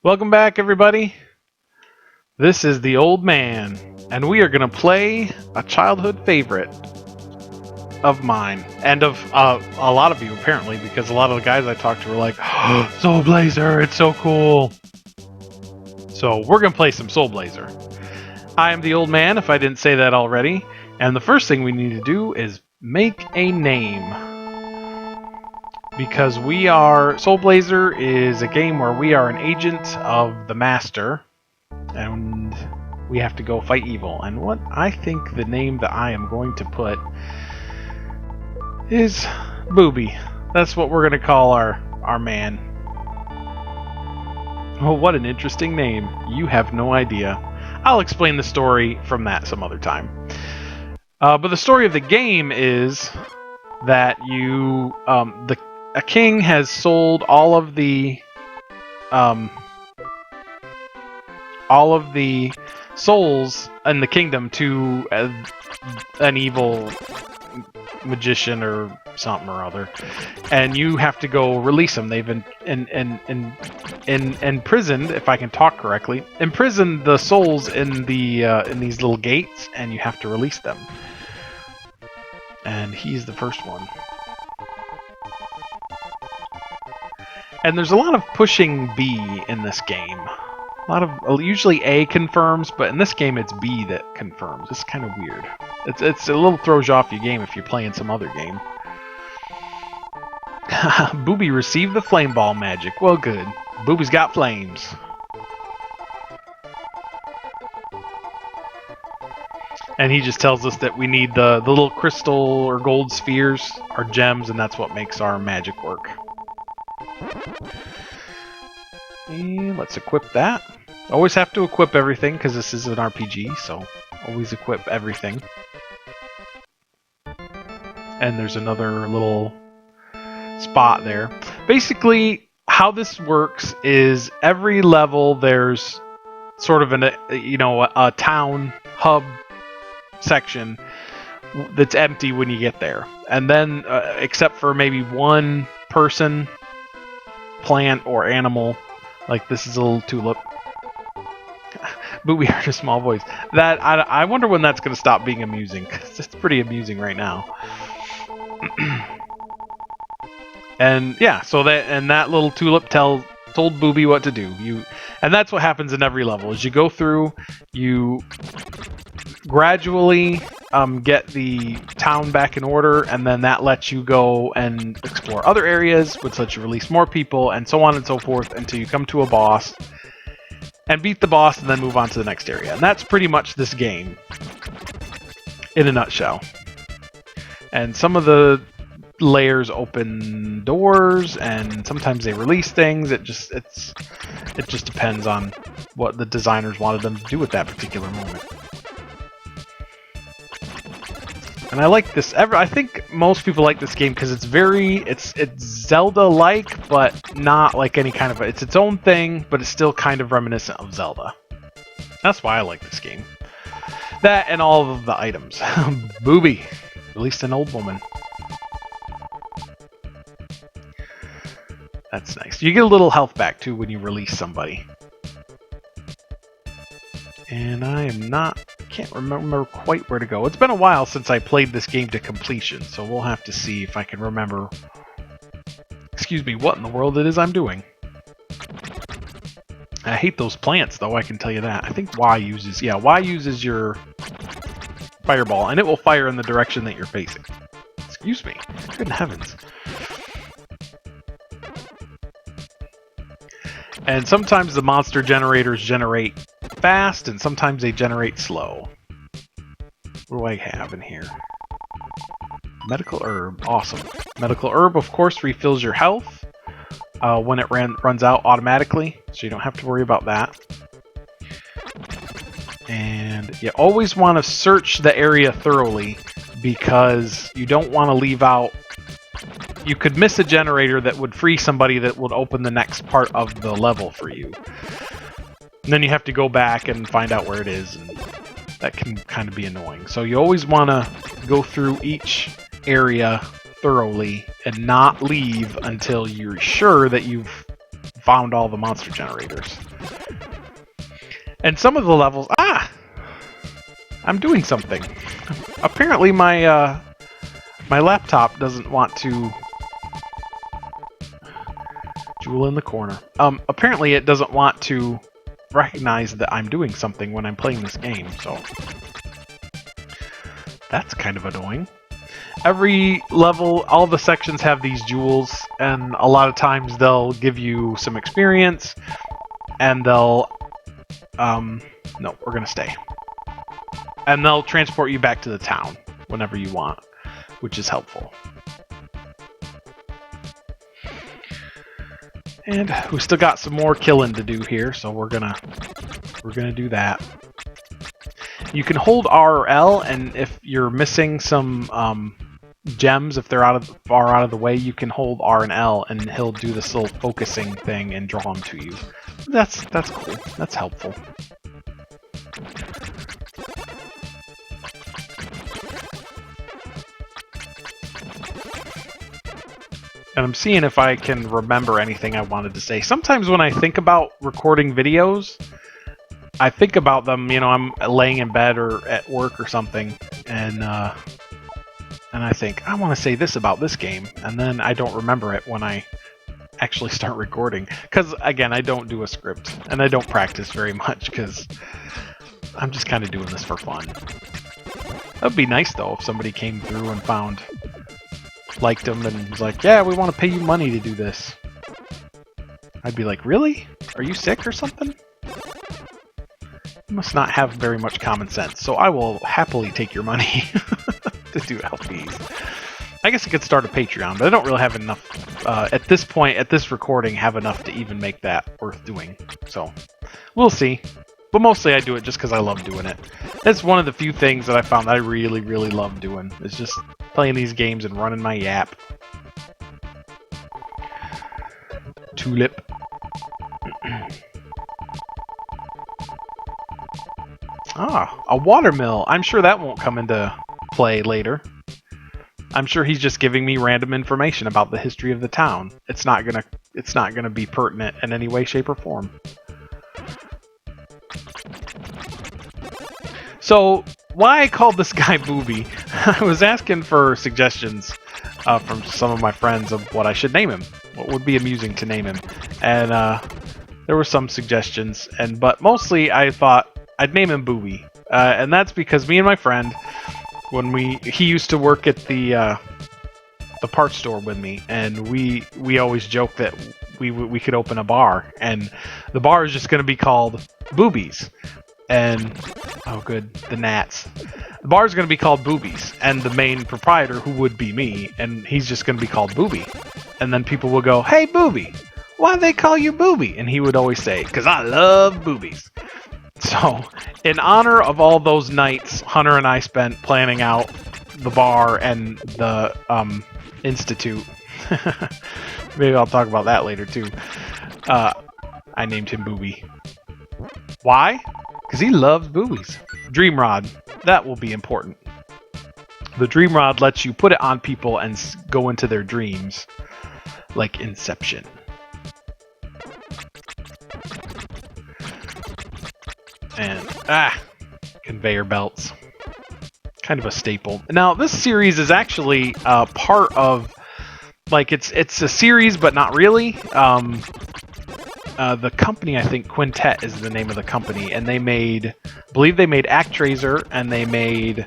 Welcome back, everybody. This is the Old Man, and we are going to play a childhood favorite of mine, and of a lot of you, apparently, because a lot of the guys I talked to were like, oh, Soul Blazer, it's so cool. So we're going to play some Soul Blazer. I am the Old Man, if I didn't say that already, and the first thing we need to do is make a name. Because Soul Blazer is a game where we are an agent of the Master, and we have to go fight evil. And what I think the name that I am going to put is Boobie. That's what we're going to call our man. Oh, what an interesting name. You have no idea. I'll explain the story from that some other time. But the story of the game is that a king has sold all of the souls in the kingdom to an evil magician or something or other, and you have to go release them. They've been imprisoned, if I can talk correctly, imprisoned the souls in these little gates, and you have to release them. And he's the first one. And there's a lot of pushing B in this game. Usually A confirms, but in this game it's B that confirms. It's kind of weird. It's a little throws you off your game if you're playing some other game. Boobie received the flame ball magic. Well, good. Boobie's got flames. And he just tells us that we need the little crystal or gold spheres, or gems, and that's what makes our magic work. And let's equip that. Always have to equip everything because this is an RPG, so always equip everything. And there's another little spot there. Basically, how this works is every level there's sort of a town hub section that's empty when you get there, and then except for maybe one person, plant, or animal. Like this is a little tulip. Boobie heard a small voice. That I wonder when that's going to stop being amusing, because it's pretty amusing right now. And yeah, so that little tulip told Boobie what to do. And that's what happens in every level. As you go through, you gradually get the town back in order, and then that lets you go and explore other areas, which lets you release more people, and so on and so forth, until you come to a boss and beat the boss, and then move on to the next area. And that's pretty much this game in a nutshell. And some of the layers open doors, and sometimes they release things. It just depends on what the designers wanted them to do at that particular moment. And I like this. I think most people like this game because it's Zelda-like, but not like any kind of. It's its own thing, but it's still kind of reminiscent of Zelda. That's why I like this game. That and all of the items. Boobie, released an old woman. That's nice. You get a little health back too when you release somebody. And I can't remember quite where to go. It's been a while since I played this game to completion, so we'll have to see if I can remember, what in the world it is I'm doing. I hate those plants, though, I can tell you that. I think Y uses your fireball, and it will fire in the direction that you're facing. Excuse me. Good heavens. And sometimes the monster generators generate fast, and sometimes they generate slow. What do I have in here? Medical herb. Awesome. Medical herb, of course, refills your health when it runs out automatically, so you don't have to worry about that. And you always want to search the area thoroughly, because you don't want to leave out. You could miss a generator that would free somebody that would open the next part of the level for you. And then you have to go back and find out where it is, and that can kind of be annoying. So you always want to go through each area thoroughly and not leave until you're sure that you've found all the monster generators. And some of the levels, I'm doing something. Apparently my my laptop doesn't want to jewel in the corner. Apparently it doesn't want to recognize that I'm doing something when I'm playing this game, so that's kind of annoying. Every level, all the sections have these jewels, and a lot of times they'll give you some experience, and they'll no, we're gonna stay. And they'll transport you back to the town whenever you want, which is helpful. And we still got some more killing to do here, so we're gonna do that. You can hold R or L, and if you're missing some gems, if they're far out of the way, you can hold R and L, and he'll do this little focusing thing and draw them to you. That's cool. That's helpful. And I'm seeing if I can remember anything I wanted to say. Sometimes when I think about recording videos, I think about them, you know, I'm laying in bed or at work or something, and I think, I want to say this about this game, and then I don't remember it when I actually start recording. Because, again, I don't do a script, and I don't practice very much, because I'm just kind of doing this for fun. That would be nice, though, if somebody came through and liked them and was like, yeah, we want to pay you money to do this. I'd be like, really? Are you sick or something? You must not have very much common sense, so I will happily take your money to do LPs. I guess I could start a Patreon, but I don't really have enough, at this point, at this recording, have enough to even make that worth doing. So, we'll see. But mostly I do it just because I love doing it. That's one of the few things that I found that I really, really love doing. It's just playing these games and running my yap. Tulip. A watermill. I'm sure that won't come into play later. I'm sure he's just giving me random information about the history of the town. It's not gonna be pertinent in any way, shape, or form. So, why I called this guy Boobie, I was asking for suggestions from some of my friends of what I should name him. What would be amusing to name him. And there were some suggestions, but mostly I thought I'd name him Boobie. And that's because me and my friend, he used to work at the parts store with me, and we always joke that we could open a bar, and the bar is just going to be called Boobies. And oh good, the gnats. The bar is going to be called Boobies, and the main proprietor, who would be me, and he's just going to be called Boobie. And then people will go, "Hey Boobie, why do they call you Boobie?" And he would always say, "'Cause I love boobies." So, in honor of all those nights Hunter and I spent planning out the bar and the institute, maybe I'll talk about that later too. I named him Boobie. Why? Because he loves boobies. Dream Rod. That will be important. The Dream Rod lets you put it on people and go into their dreams. Like Inception. And, conveyor belts. Kind of a staple. Now, this series is actually part of, like, it's a series, but not really. The company, I think Quintet is the name of the company, and I believe they made ActRaiser, and they made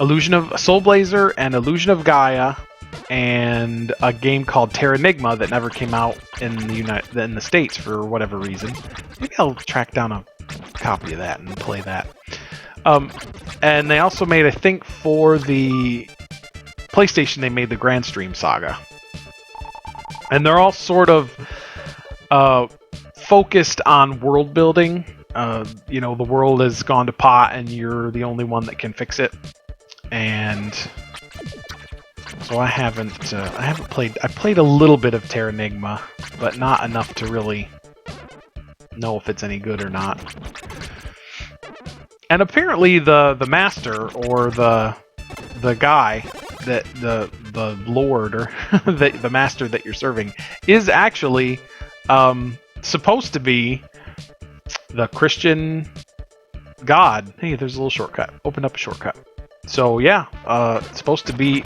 Illusion of Soul Blazer and Illusion of Gaia, and a game called Terranigma that never came out in the States for whatever reason. Maybe I'll track down a copy of that and play that. And they also made, I think, for the PlayStation, they made the Grand Stream Saga. And they're all sort of focused on world building. You know, the world has gone to pot and you're the only one that can fix it. And so I haven't played. I played a little bit of Terranigma, but not enough to really know if it's any good or not. And apparently the master, or the guy that the lord, or the master that you're serving, is actually supposed to be the Christian God. Hey, there's a little shortcut. Opened up a shortcut. So yeah, it's supposed to be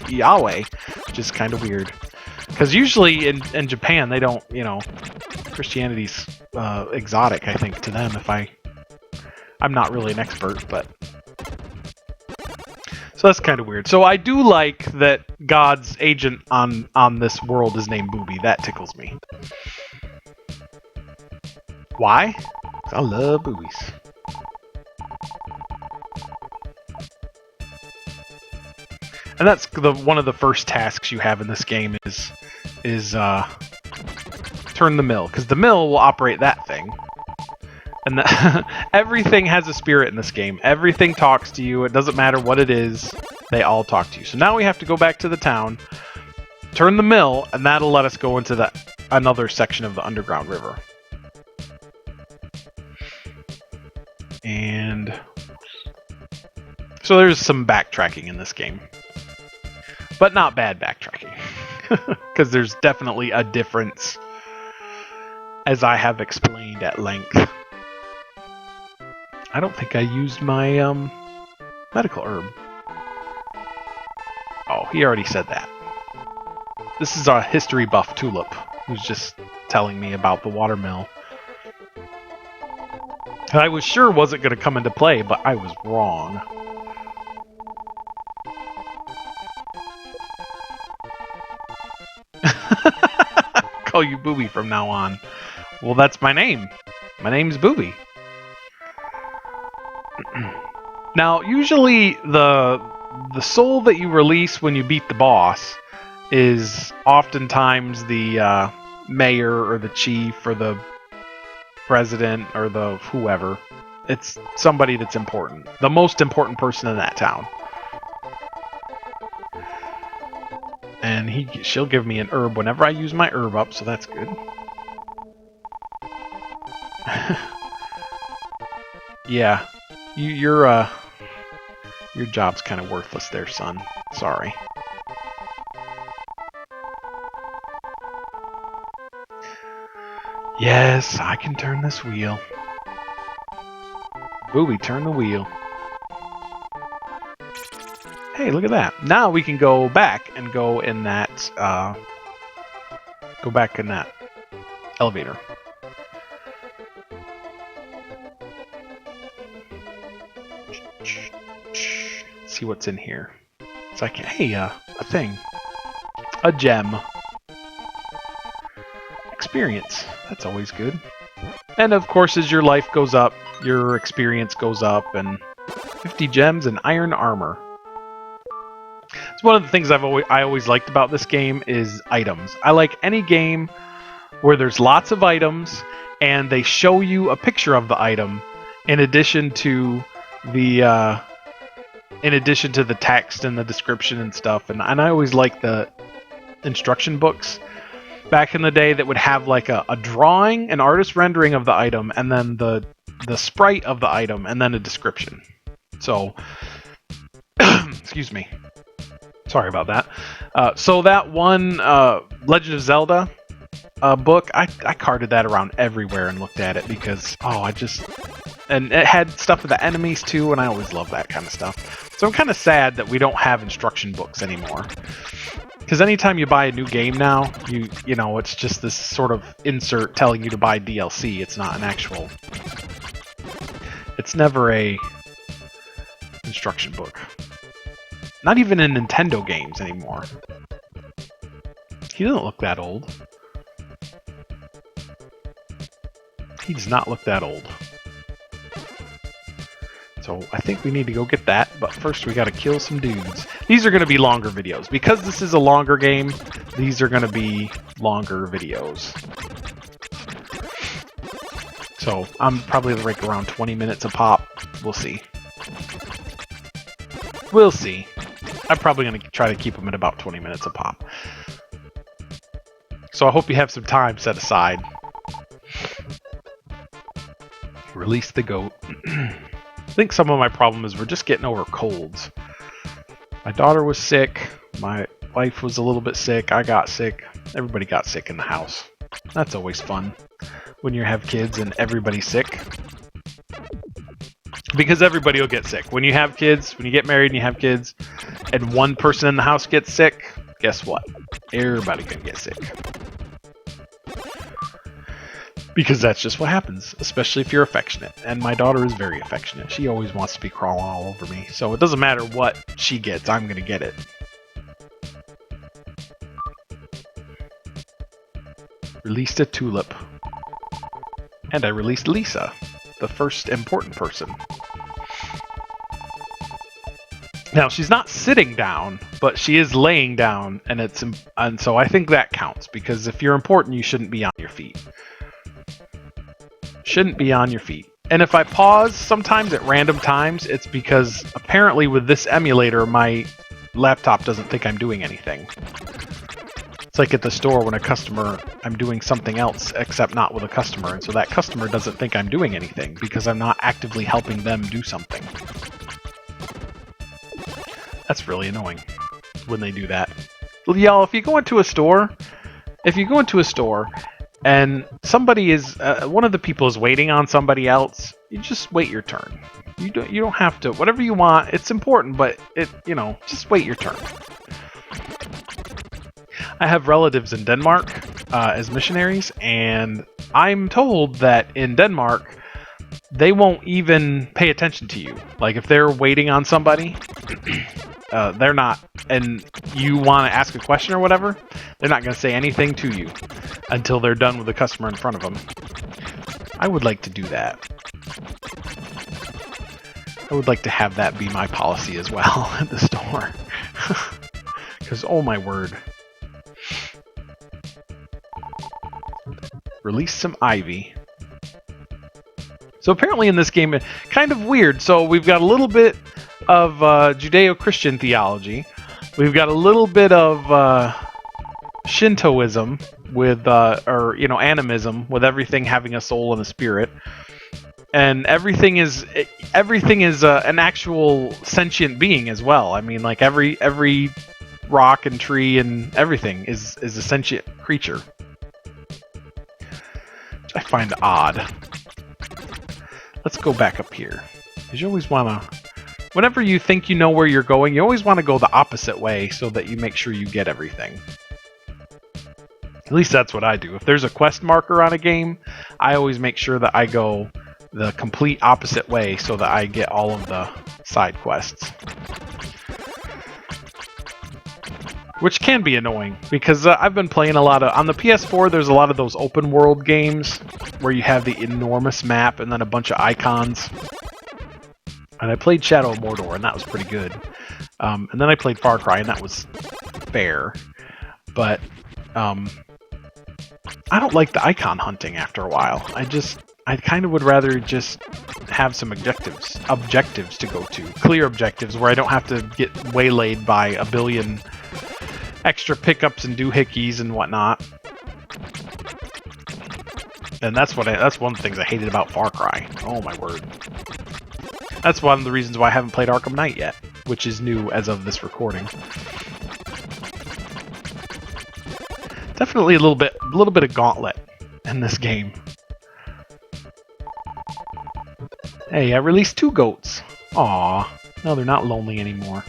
Yahweh, which is kind of weird. Because usually in Japan they don't, Christianity's exotic, I think, to them. I'm not really an expert, but so that's kind of weird. So I do like that God's agent on this world is named Boobie. That tickles me. Why? 'Cause I love boobies. And that's one of the first tasks you have in this game is turn the mill, because the mill will operate that thing. And everything has a spirit in this game. Everything talks to you. It doesn't matter what it is. They all talk to you. So now we have to go back to the town, turn the mill, and that'll let us go into another section of the underground river. And so there's some backtracking in this game. But not bad backtracking. Because there's definitely a difference, as I have explained at length. I don't think I used my medical herb. Oh, he already said that. This is a history buff Tulip, who's just telling me about the watermill. I was sure wasn't going to come into play, but I was wrong. Call you Boobie from now on. Well, that's my name. My name's Boobie. Now, usually the soul that you release when you beat the boss is oftentimes the mayor or the chief or the president or the whoever. It's somebody that's important. The most important person in that town. And she'll give me an herb whenever I use my herb up, so that's good. Yeah. Your job's kind of worthless there, son. Sorry. Yes, I can turn this wheel. Boobie, turn the wheel. Hey, look at that. Now we can go back and go in that elevator. See what's in here. It's like, hey, a thing. A gem. Experience. That's always good. And of course, as your life goes up, your experience goes up, and 50 gems and iron armor. It's one of the things I always liked about this game is items. I like any game where there's lots of items and they show you a picture of the item in addition to the text and the description and stuff. And I always like the instruction books back in the day that would have like a drawing, an artist rendering of the item, and then the sprite of the item, and then a description. So, excuse me. Sorry about that. So that one Legend of Zelda book, I carted that around everywhere and looked at it because, and it had stuff with the enemies too, and I always love that kind of stuff. So I'm kind of sad that we don't have instruction books anymore. Because anytime you buy a new game now, you know, it's just this sort of insert telling you to buy DLC. It's not an actual... It's never a instruction book. Not even in Nintendo games anymore. He doesn't look that old. He does not look that old. So I think we need to go get that, but first we gotta kill some dudes. These are gonna be longer videos. Because this is a longer game, these are gonna be longer videos. So I'm probably like around 20 minutes a pop. We'll see. We'll see. I'm probably gonna try to keep them at about 20 minutes a pop. So I hope you have some time set aside. Release the goat. I think some of my problem is we're just getting over colds. My daughter was sick. My wife was a little bit sick. I got sick. Everybody got sick in the house. That's always fun. when you have kids and everybody's sick. Because everybody will get sick. When you have kids, when you get married and you have kids, and one person in the house gets sick, guess what? Everybody can get sick. Because that's just what happens, especially if you're affectionate. And my daughter is very affectionate. She always wants to be crawling all over me. So it doesn't matter what she gets, I'm going to get it. Released a tulip. And I released Lisa, the first important person. Now, she's not sitting down, but she is laying down, and so I think that counts, because if you're important, you shouldn't be on your feet. Shouldn't be on your feet. And if I pause sometimes at random times, it's because apparently with this emulator, my laptop doesn't think I'm doing anything. It's like at the store when I'm doing something else except not with a customer, and so that customer doesn't think I'm doing anything because I'm not actively helping them do something. That's really annoying when they do that. Y'all, if you go into a store and somebody is one of the people is waiting on somebody else, you just wait your turn. You don't have to, whatever you want. It's important, but just wait your turn. I have relatives in Denmark as missionaries, and I'm told that in Denmark they won't even pay attention to you. Like if they're waiting on somebody, they're not, and you want to ask a question or whatever, they're not going to say anything to you until they're done with the customer in front of them. I would like to do that. I would like to have that be my policy as well at the store. Because, oh my word. Release some ivy. So apparently in this game, kind of weird. So we've got a little bit of Judeo-Christian theology. We've got a little bit of Shintoism with, animism, with everything having a soul and a spirit. And everything is an actual sentient being as well. I mean, like every rock and tree and everything is a sentient creature. Which I find odd. Let's go back up here. Because you always want to... Whenever you think you know where you're going, you always want to go the opposite way so that you make sure you get everything. At least that's what I do. If there's a quest marker on a game, I always make sure that I go the complete opposite way so that I get all of the side quests. Which can be annoying, because I've been playing a lot of... On the PS4, there's a lot of those open world games where you have the enormous map and then a bunch of icons. And I played Shadow of Mordor, and that was pretty good. And then I played Far Cry, and that was fair. But I don't like the icon hunting after a while. I kind of would rather just have some objectives to go to. Clear objectives where I don't have to get waylaid by a billion extra pickups and doohickeys and whatnot. And that's one of the things I hated about Far Cry. Oh my word. That's one of the reasons why I haven't played Arkham Knight yet, which is new as of this recording. Definitely a little bit of gauntlet in this game. Hey, I released 2 goats. Aw, no, they're not lonely anymore.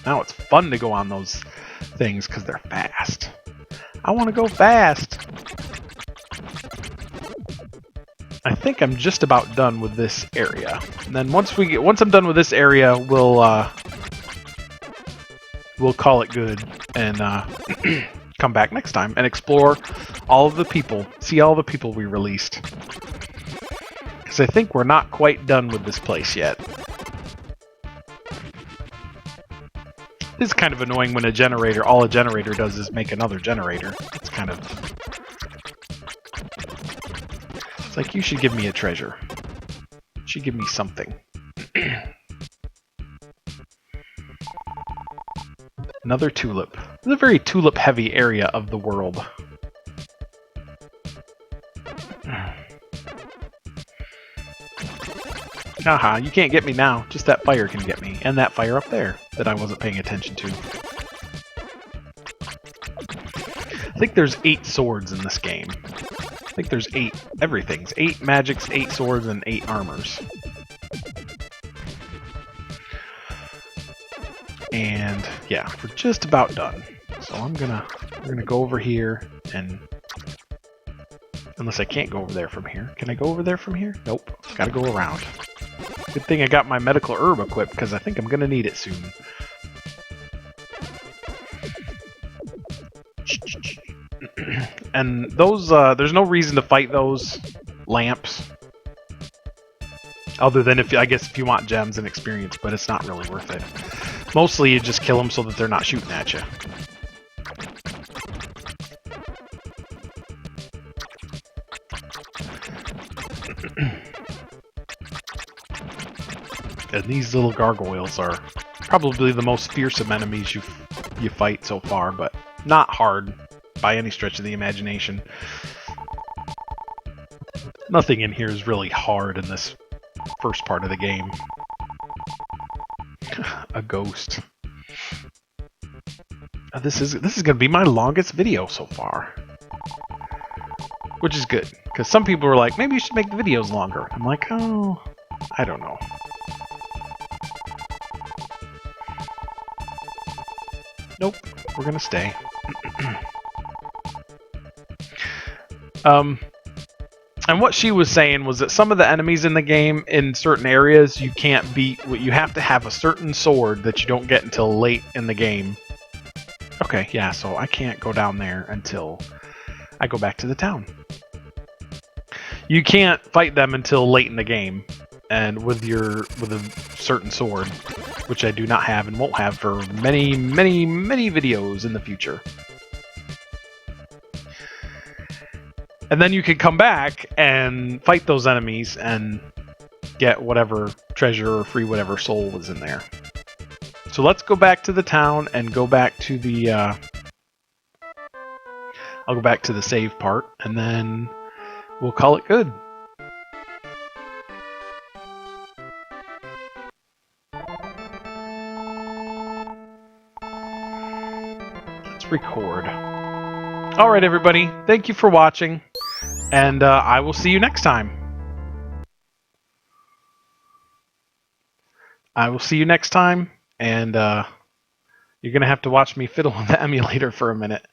Now it's fun to go on those things because they're fast. I want to go fast. I think I'm just about done with this area. And then once I'm done with this area, we'll call it good and come back next time and explore all of the people, see all the people we released. Because I think we're not quite done with this place yet. This is kind of annoying when all a generator does is make another generator. It's kind of... It's like, you should give me a treasure. You should give me something. Another tulip. This is a very tulip-heavy area of the world. Haha, you can't get me now. Just that fire can get me. And that fire up there that I wasn't paying attention to. think there's 8 swords in this game. I think there's 8 everything's. 8 magics, 8 swords, and 8 armors. And yeah, we're just about done. So we're gonna go over here and unless I can't go over there from here. Can I go over there from here? Nope. Gotta go around. Good thing I got my medical herb equipped because I think I'm gonna need it soon. And those, there's no reason to fight those lamps. Other than I guess if you want gems and experience, but it's not really worth it. Mostly you just kill them so that they're not shooting at you. And these little gargoyles are probably the most fearsome enemies you fight so far, but not hard by any stretch of the imagination. Nothing in here is really hard in this first part of the game. A ghost. This is going to be my longest video so far. Which is good, because some people were like, maybe you should make the videos longer. I'm like, oh, I don't know. Nope, we're going to stay. And what she was saying was that some of the enemies in the game, in certain areas, you can't beat. You have to have a certain sword that you don't get until late in the game. Okay, yeah, so I can't go down there until I go back to the town. You can't fight them until late in the game, and with a certain sword, which I do not have and won't have for many, many, many videos in the future. And then you can come back and fight those enemies and get whatever treasure or free whatever soul was in there. So let's go back to the town and go back to the... I'll go back to the save part, and then we'll call it good. Let's record. Alright everybody, thank you for watching. And I will see you next time. I will see you next time, and you're going to have to watch me fiddle on the emulator for a minute.